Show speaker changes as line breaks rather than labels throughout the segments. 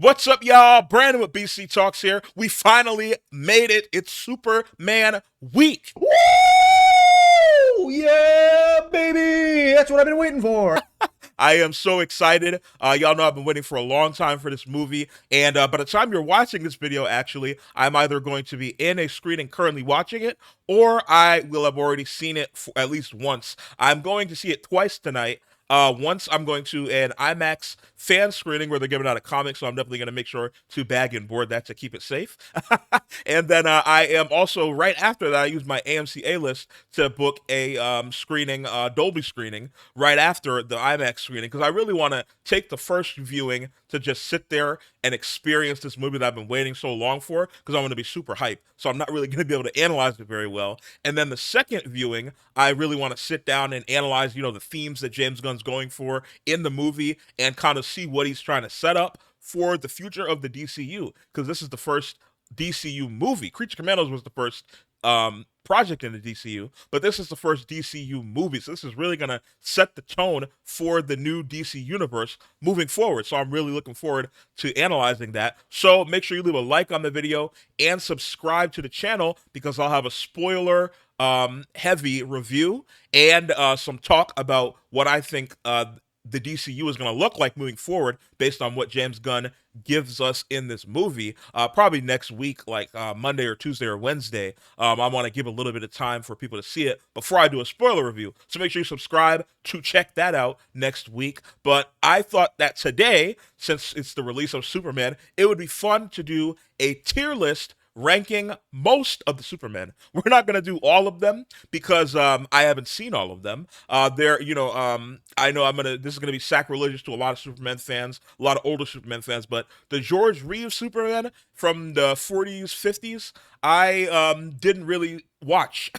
What's up, y'all? Brandon with BC Talks here. We finally made it. It's Superman week.
Woo! Yeah, baby! That's what I've been waiting for.
I am so excited. Y'all know I've been waiting for a long time for this movie. And by the time you're watching this video, actually, I'm either going to be in a screening currently watching it, or I will have already seen it at least once. I'm going to see it twice tonight. Once I'm going to an IMAX fan screening where they're giving out a comic, so I'm definitely going to make sure to bag and board that to keep it safe. And then I am also, right after that, I use my AMC A-list to book a screening, Dolby screening, right after the IMAX screening, because I really want to take the first viewing to just sit there and experience this movie that I've been waiting so long for, because I'm going to be super hyped. So I'm not really going to be able to analyze it very well. And then the second viewing, I really want to sit down and analyze, the themes that James Gunn's going for in the movie and kind of see what he's trying to set up for the future of the DCU, because this is the first DCU movie. Creature Commandos was the first project in the DCU, but this is the first DCU movie, so this is really going to set the tone for the new DC universe moving forward. So I'm really looking forward to analyzing that. So make sure you leave a like on the video and subscribe to the channel, because I'll have a spoiler heavy review and some talk about what I think the DCU is going to look like moving forward based on what James Gunn gives us in this movie. Probably next week, like Monday or Tuesday or Wednesday. I want to give a little bit of time for people to see it before I do a spoiler review. So make sure you subscribe to check that out next week. But I thought that today, since it's the release of Superman, it would be fun to do a tier list ranking most of the Supermen. We're not going to do all of them because I haven't seen all of them. I know this is going to be sacrilegious to a lot of Superman fans, a lot of older Superman fans, but the George Reeve Superman from the 40s, 50s, I didn't really watch.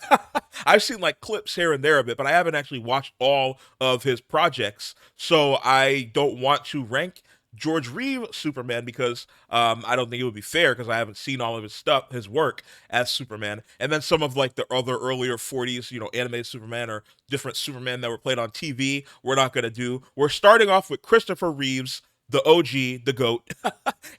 I've seen like clips here and there of it, but I haven't actually watched all of his projects, so I don't want to rank George Reeve Superman because I don't think it would be fair, because I haven't seen all of his stuff, his work as Superman. And then some of like the other earlier 40s, animated Superman or different Superman that were played on TV, we're not going to do. We're starting off with Christopher Reeves, the OG, the GOAT,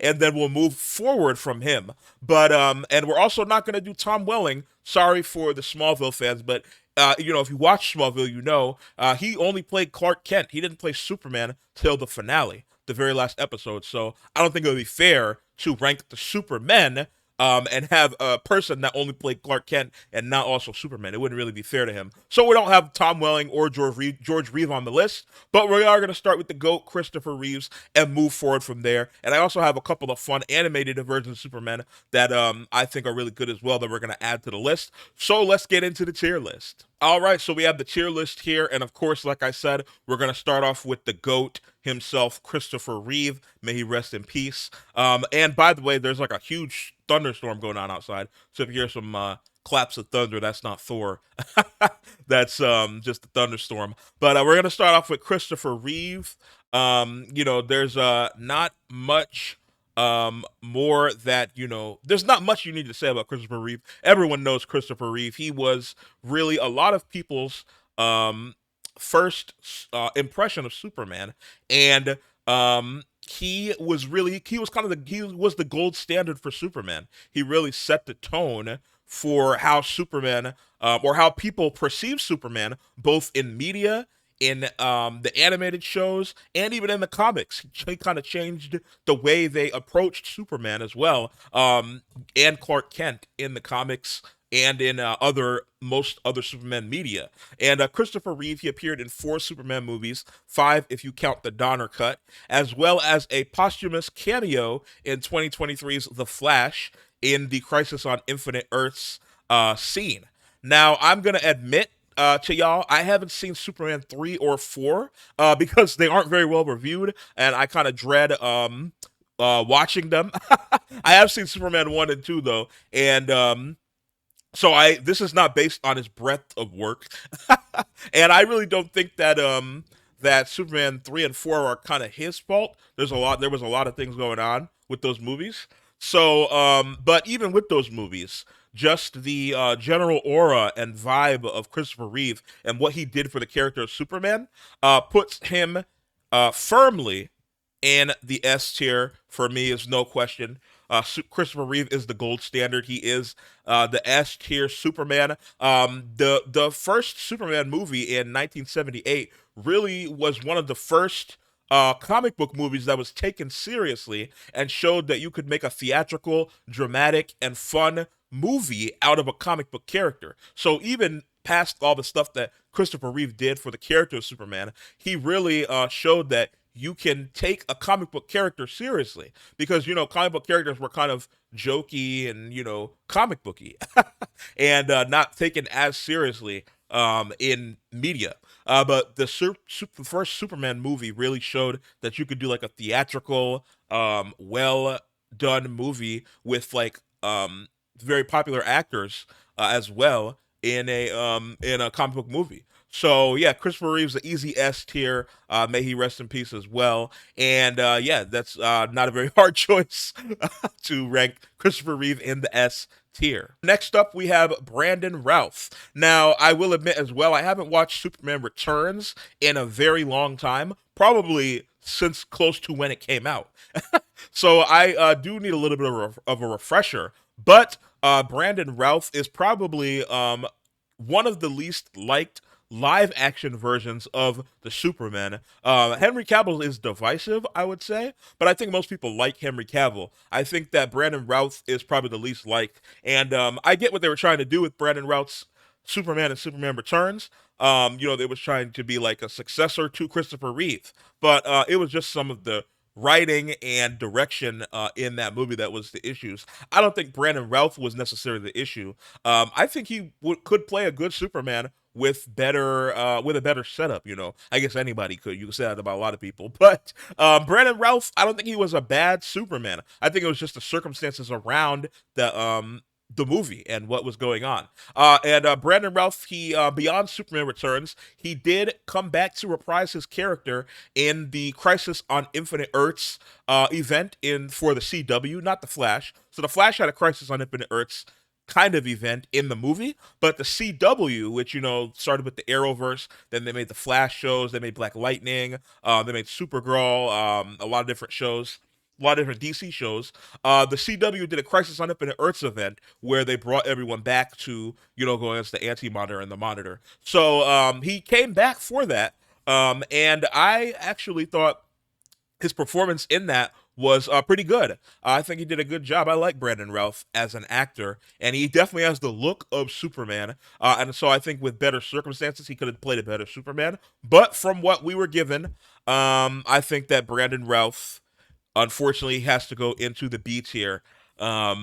and then we'll move forward from him. But and we're also not going to do Tom Welling. Sorry for the Smallville fans, but if you watch Smallville, he only played Clark Kent. He didn't play Superman till the finale, the very last episode. So I don't think it would be fair to rank the Supermen and have a person that only played Clark Kent and not also Superman. It wouldn't really be fair to him. So we don't have Tom Welling or George Reeve on the list, but we are going to start with the GOAT, Christopher Reeves, and move forward from there. And I also have a couple of fun animated versions of Superman that I think are really good as well that we're going to add to the list. So let's get into the tier list. All right, so we have the tier list here, and of course, like I said, we're going to start off with the GOAT himself, Christopher Reeve. May he rest in peace. And by the way, there's like a huge thunderstorm going on outside, so if you hear some claps of thunder, that's not Thor. That's just a thunderstorm. But we're going to start off with Christopher Reeve. There's not much there's not much you need to say about Christopher Reeve. Everyone knows Christopher Reeve. He was really a lot of people's first impression of Superman, and he was the gold standard for Superman. He really set the tone for how Superman or how people perceive Superman, both in media, in the animated shows, and even in the comics. He kind of changed the way they approached Superman as well, and Clark Kent in the comics and in most other Superman media. And Christopher Reeve, he appeared in 4 Superman movies, 5 if you count the Donner cut, as well as a posthumous cameo in 2023's The Flash in the Crisis on Infinite Earths scene. Now, I'm going to admit to y'all, I haven't seen Superman 3 or 4 because they aren't very well reviewed, and I kind of dread watching them. I have seen Superman 1 and 2 though, and so this is not based on his breadth of work, and I really don't think that that Superman 3 and 4 are kind of his fault. There was a lot of things going on with those movies. So, but even with those movies, just the general aura and vibe of Christopher Reeve and what he did for the character of Superman puts him firmly in the S tier for me is no question. Christopher Reeve is the gold standard. He is the S tier Superman. The first Superman movie in 1978 really was one of the first comic book movies that was taken seriously and showed that you could make a theatrical, dramatic, and fun movie out of a comic book character. So even past all the stuff that Christopher Reeve did for the character of Superman, he really showed that you can take a comic book character seriously because comic book characters were kind of jokey and comic booky and not taken as seriously in media. But the first Superman movie really showed that you could do like a theatrical, well done movie with like very popular actors as well in a comic book movie. So yeah, Christopher Reeve's the easy S tier. May he rest in peace as well. And yeah, that's not a very hard choice to rank Christopher Reeve in the S tier. Next up, we have Brandon Routh. Now, I will admit as well, I haven't watched Superman Returns in a very long time, probably since close to when it came out. So I do need a little bit of a refresher. But Brandon Routh is probably one of the least liked live action versions of the Superman. Henry Cavill is divisive, I would say, but I think most people like Henry Cavill. I think that Brandon Routh is probably the least liked, and I get what they were trying to do with Brandon Routh's Superman and Superman Returns. They was trying to be like a successor to Christopher Reeve, but it was just some of the writing and direction in that movie that was the issues. I don't think Brandon Routh was necessarily the issue. I think he could play a good Superman with a better setup. I guess anybody could. You could say that about a lot of people, but Brandon Routh, I don't think he was a bad Superman. I think it was just the circumstances around the movie and what was going on. And Brandon Routh, he beyond Superman Returns, he did come back to reprise his character in the Crisis on Infinite Earths event for the CW, not the Flash. So the Flash had a Crisis on Infinite Earths kind of event in the movie, but the CW, which started with the Arrowverse, then they made the Flash shows, they made Black Lightning, they made Supergirl, a lot of different shows, a lot of different DC shows. The CW did a Crisis on Infinite Earths event where they brought everyone back to, go against the Anti-Monitor and the Monitor. So he came back for that, and I actually thought his performance in that was pretty good. I think he did a good job. I like Brandon Routh as an actor, and he definitely has the look of Superman. And so I think with better circumstances, he could have played a better Superman. But from what we were given, I think that Brandon Routh, unfortunately, has to go into the B tier. Yeah,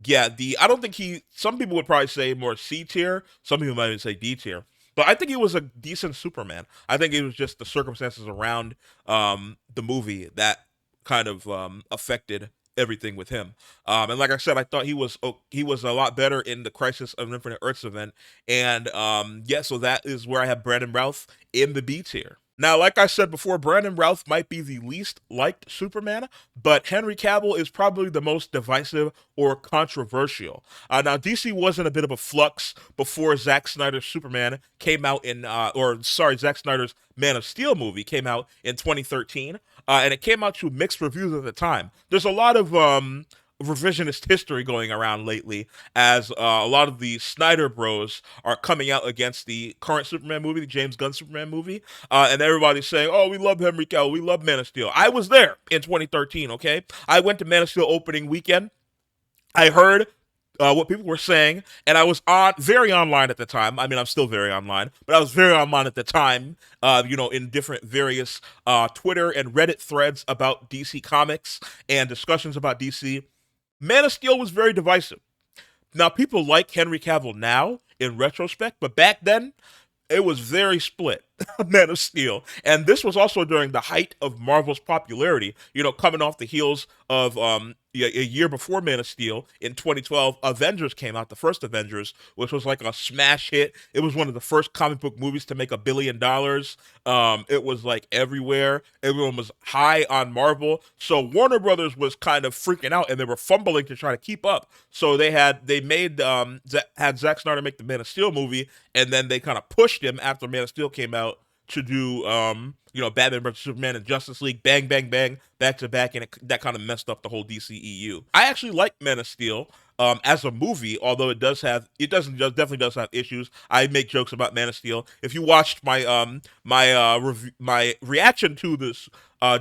I don't think some people would probably say more C tier. Some people might even say D tier. But I think he was a decent Superman. I think it was just the circumstances around the movie that kind of affected everything with him. And like I said, I thought he was a lot better in the Crisis of Infinite Earths event. And yeah, so that is where I have Brandon Routh in the B tier. Now, like I said before, Brandon Routh might be the least liked Superman, but Henry Cavill is probably the most divisive or controversial. Now, DC was in a bit of a flux before Zack Snyder's Superman came out Zack Snyder's Man of Steel movie came out in 2013, and it came out to mixed reviews at the time. There's a lot of revisionist history going around lately as a lot of the Snyder bros are coming out against the current Superman movie, the James Gunn Superman movie, and everybody's saying, oh, we love Henry Cavill, we love Man of Steel. I was there in 2013, okay? I went to Man of Steel opening weekend. I heard what people were saying, and I was very online at the time. I mean, I'm still very online, but I was very online at the time, in different various Twitter and Reddit threads about DC Comics and discussions about DC. Man of Steel was very divisive. Now, people like Henry Cavill now, in retrospect, but back then, it was very split, Man of Steel. And this was also during the height of Marvel's popularity, coming off the heels of a year before Man of Steel in 2012, Avengers came out, the first Avengers, which was like a smash hit. It was one of the first comic book movies to make $1 billion. It was like everywhere. Everyone was high on Marvel. So Warner Brothers was kind of freaking out and they were fumbling to try to keep up. So had Zack Snyder make the Man of Steel movie, and then they kind of pushed him after Man of Steel came out to do Batman vs Superman and Justice League, bang bang bang, back to back, and that kind of messed up the whole DCEU. I actually like Man of Steel. As a movie, although definitely does have issues. I make jokes about Man of Steel. If you watched my reaction to this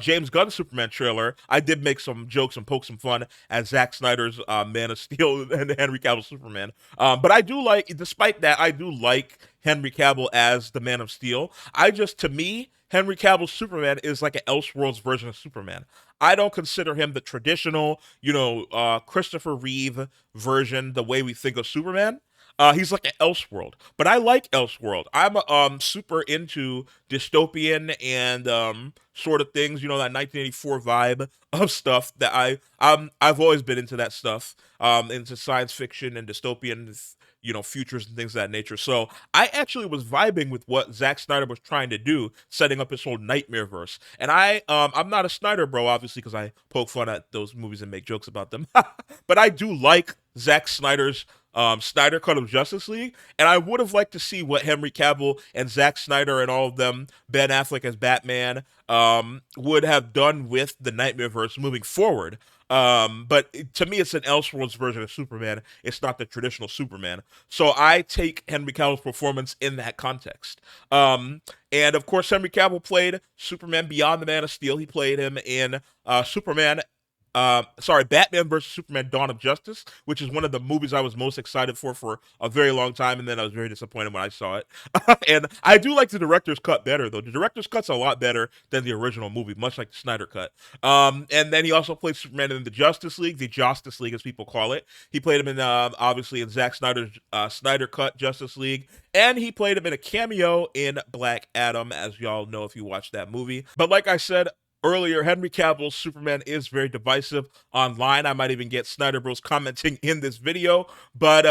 James Gunn Superman trailer, I did make some jokes and poke some fun at Zack Snyder's Man of Steel and Henry Cavill Superman. But I do like, despite that, I do like Henry Cavill as the Man of Steel. To me, Henry Cavill's Superman is like an Elseworlds version of Superman. I don't consider him the traditional, Christopher Reeve version, the way we think of Superman. He's like an Elseworld, but I like Elseworld. I'm super into dystopian and sort of things, that 1984 vibe of stuff that I've always been into that stuff, into science fiction and dystopian, futures and things of that nature. So I actually was vibing with what Zack Snyder was trying to do, setting up his whole Nightmare verse. And I'm not a Snyder bro, obviously, because I poke fun at those movies and make jokes about them. But I do like Zack Snyder's Snyder Cut of Justice League, and I would have liked to see what Henry Cavill and Zack Snyder and all of them, Ben Affleck as Batman, would have done with the Nightmareverse moving forward. But to me, it's an Elseworlds version of Superman. It's not the traditional Superman. So I take Henry Cavill's performance in that context. And of course, Henry Cavill played Superman Beyond the Man of Steel. He played him in Batman versus Superman: Dawn of Justice, which is one of the movies I was most excited for a very long time, and then I was very disappointed when I saw it. And I do like the director's cut better, though. The director's cut's a lot better than the original movie, much like the Snyder cut. And then he also played Superman in the Justice League as people call it. He played him in obviously in Zack Snyder's Snyder Cut Justice League, and he played him in a cameo in Black Adam, as y'all know if you watched that movie. But like I said earlier, Henry Cavill's Superman is very divisive online. I might even get Snyder Bros commenting in this video, but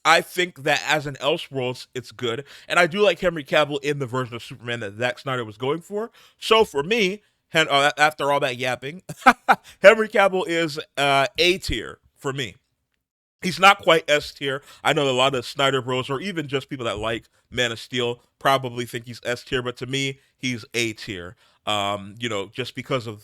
I think that as an Elseworlds, it's good. And I do like Henry Cavill in the version of Superman that Zack Snyder was going for. So for me, after all that yapping, Henry Cavill is A tier for me. He's not quite S tier. I know a lot of Snyder Bros, or even just people that like Man of Steel, probably think he's S tier, but to me, he's A tier. Just because I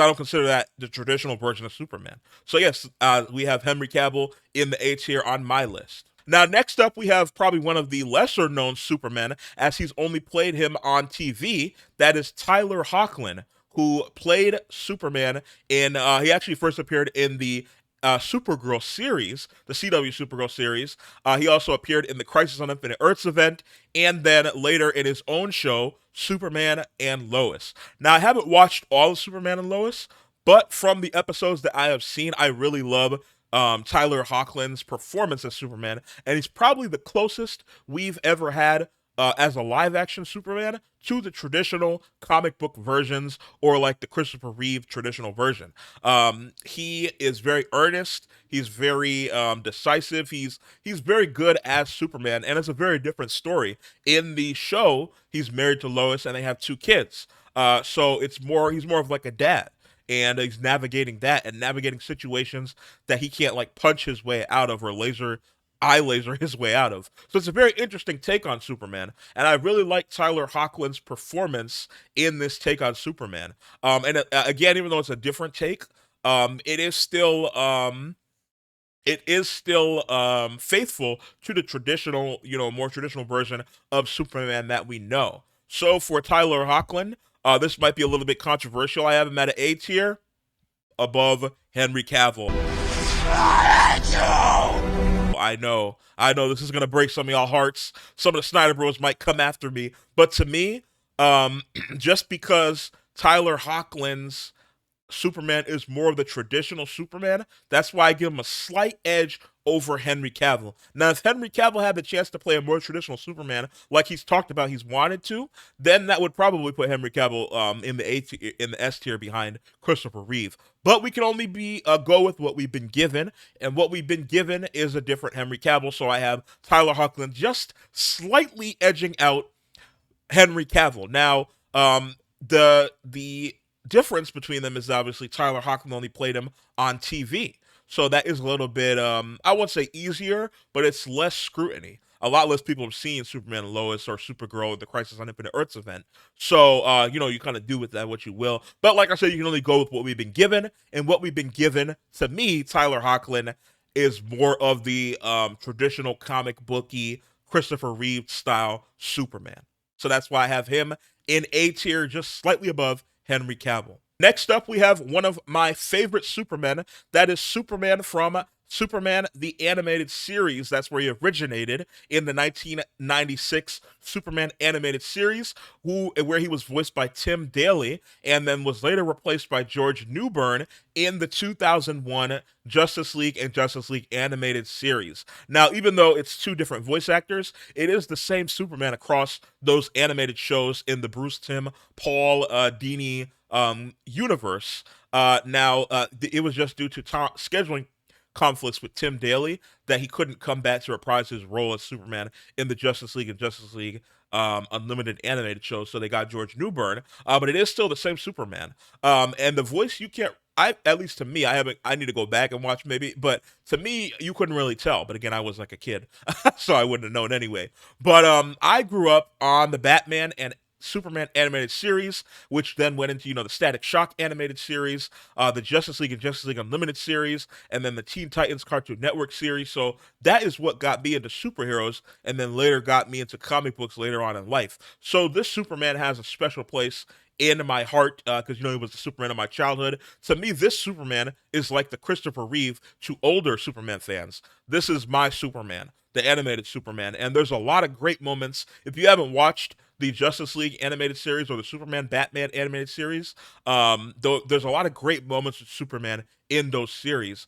don't consider that the traditional version of Superman. So yes, we have Henry Cavill in the A tier on my list. Now, next up, we have probably one of the lesser known Supermen, as he's only played him on TV. That is Tyler Hoechlin, who played Superman in, he actually first appeared in the Supergirl series, the CW Supergirl series. He also appeared in the Crisis on Infinite Earths event, and then later in his own show, Superman and Lois. Now, I haven't watched all of Superman and Lois, but from the episodes that I have seen, I really love Tyler Hoechlin's performance as Superman, and he's probably the closest we've ever had as a live-action Superman to the traditional comic book versions, or like the Christopher Reeve traditional version. He is very earnest. He's very decisive. He's very good as Superman, and it's a very different story. In the show, he's married to Lois, and they have 2 kids. So he's more of like a dad. And he's navigating that and navigating situations that he can't like punch his way out of, or eye laser his way out of. So it's a very interesting take on Superman, and I really like Tyler Hoechlin's performance in this take on Superman. Again, even though it's a different take, it is still faithful to the traditional, more traditional version of Superman that we know. So for Tyler Hoechlin, this might be a little bit controversial. I have him at an A tier, above Henry Cavill. I know this is gonna break some of y'all hearts. Some of the Snyder Bros might come after me, but to me, just because Tyler Hoechlin's Superman is more of the traditional Superman, that's why I give him a slight edge over Henry Cavill. Now, if Henry Cavill had the chance to play a more traditional Superman, like he's talked about he's wanted to, then that would probably put Henry Cavill in the S tier behind Christopher Reeve. But we can only go with what we've been given, and what we've been given is a different Henry Cavill. So I have Tyler Hoechlin just slightly edging out Henry Cavill. Now, the difference between them is obviously Tyler Hoechlin only played him on TV. So that is a little bit, I won't say easier, but it's less scrutiny. a lot less people have seen Superman and Lois or Supergirl or the Crisis on Infinite Earths event. So, you kind of do with that what you will. But like I said, you can only go with what we've been given, and what we've been given to me, Tyler Hoechlin, is more of the traditional comic booky Christopher Reeve style Superman. So that's why I have him in A tier, just slightly above Henry Cavill. Next up, we have one of my favorite Supermen. That is Superman from Superman the Animated Series. That's where he originated in the 1996 Superman Animated Series, where he was voiced by Tim Daly and then was later replaced by George Newbern in the 2001 Justice League and Justice League Animated Series. Now, even though it's two different voice actors, it is the same Superman across those animated shows in the Bruce Timm, Paul Dini universe. It was just due to scheduling conflicts with Tim Daly that he couldn't come back to reprise his role as Superman in the Justice League and Justice League Unlimited animated show, so they got George Newbern. But it is still the same Superman. And the voice you can't. At least to me, I haven't. I need to go back and watch maybe, but to me, you couldn't really tell. But again, I was like a kid, so I wouldn't have known anyway. But I grew up on the Batman and Superman animated series, which then went into the Static Shock animated series, the Justice League and Justice League Unlimited series, and then the Teen Titans Cartoon Network series. So that is what got me into superheroes, and then later got me into comic books later on in life. So this Superman has a special place in my heart because he was the Superman of my childhood. To me, this Superman is like the Christopher Reeve to older Superman fans. This is my Superman, the animated Superman, and there's a lot of great moments. If you haven't watched the Justice League animated series or the Superman Batman animated series, though there's a lot of great moments with Superman in those series.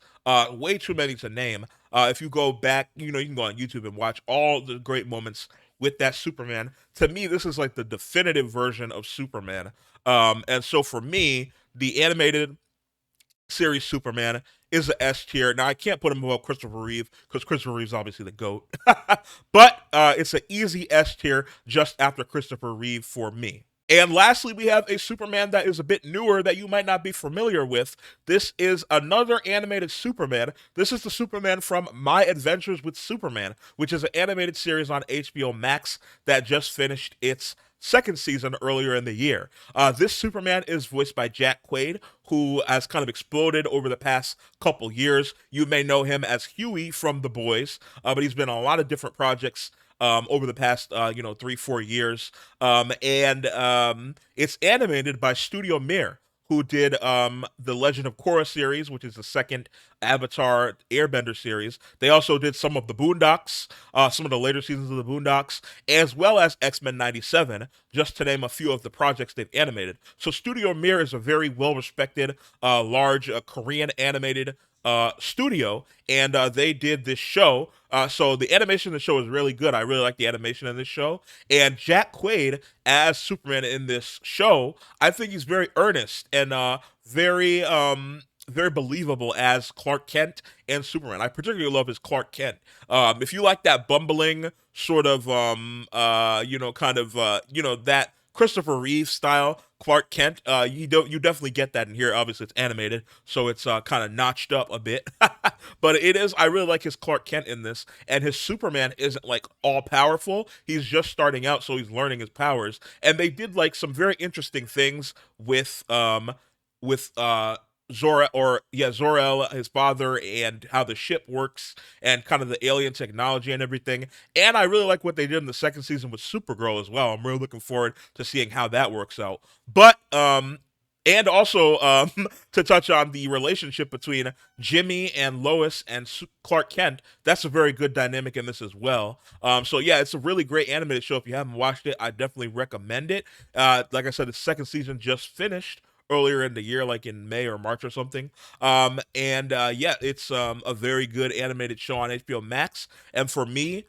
Way too many to name. If you go back, you can go on YouTube and watch all the great moments with that Superman. To me, this is like the definitive version of Superman. And so for me, the animated series Superman is a S tier. Now I can't put him above Christopher Reeve because Christopher Reeve's obviously the GOAT. But it's an easy S tier just after Christopher Reeve for me. And lastly, we have a Superman that is a bit newer that you might not be familiar with. This is another animated Superman. This is the Superman from My Adventures with Superman, which is an animated series on HBO Max that just finished its second season earlier in the year. This Superman is voiced by Jack Quaid, who has kind of exploded over the past couple years. You may know him as Huey from The Boys, but he's been on a lot of different projects over the past 3-4 years. It's animated by Studio Mir, who did the Legend of Korra series, which is the second Avatar Airbender series. They also did some of the Boondocks, some of the later seasons of the Boondocks, as well as X-Men 97, just to name a few of the projects they've animated. So Studio Mir is a very well-respected, large Korean animated studio, and they did this show. So the animation in the show is really good. I really like the animation in this show. And Jack Quaid as Superman in this show, I think he's very earnest and very believable as Clark Kent and Superman. I particularly love his Clark Kent. If you like that bumbling sort of that Christopher Reeve style Clark Kent, you definitely get that in here. Obviously, it's animated, so it's kind of notched up a bit. But I really like his Clark Kent in this, and his Superman isn't like all powerful. He's just starting out, so he's learning his powers. And they did like some very interesting things with Zor-El, his father, and how the ship works, and kind of the alien technology and everything. And I really like what they did in the second season with Supergirl as well. I'm really looking forward to seeing how that works out. But and also to touch on the relationship between Jimmy and Lois and Clark Kent, that's a very good dynamic in this as well. So yeah, it's a really great animated show. If you haven't watched it, I definitely recommend it. Like I said, the second season just finished earlier in the year, like in May or March or something. Yeah, it's a very good animated show on HBO Max. And for me,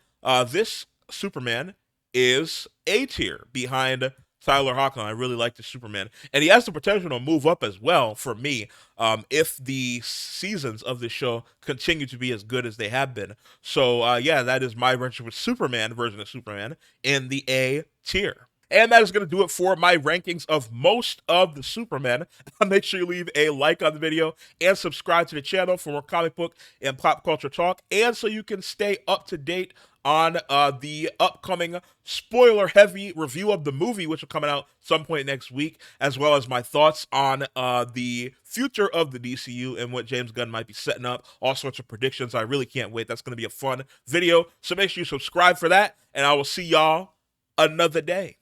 this Superman is A tier behind Tyler Hoechlin. I really like the Superman, and he has the potential to move up as well for me if the seasons of the show continue to be as good as they have been. So yeah, that is my version with Superman version of Superman in the A tier. And that is going to do it for my rankings of most of the Supermen. Make sure you leave a like on the video and subscribe to the channel for more comic book and pop culture talk, and so you can stay up to date on the upcoming spoiler-heavy review of the movie, which will come out some point next week, as well as my thoughts on the future of the DCU and what James Gunn might be setting up. All sorts of predictions. I really can't wait. That's going to be a fun video. So make sure you subscribe for that, and I will see y'all another day.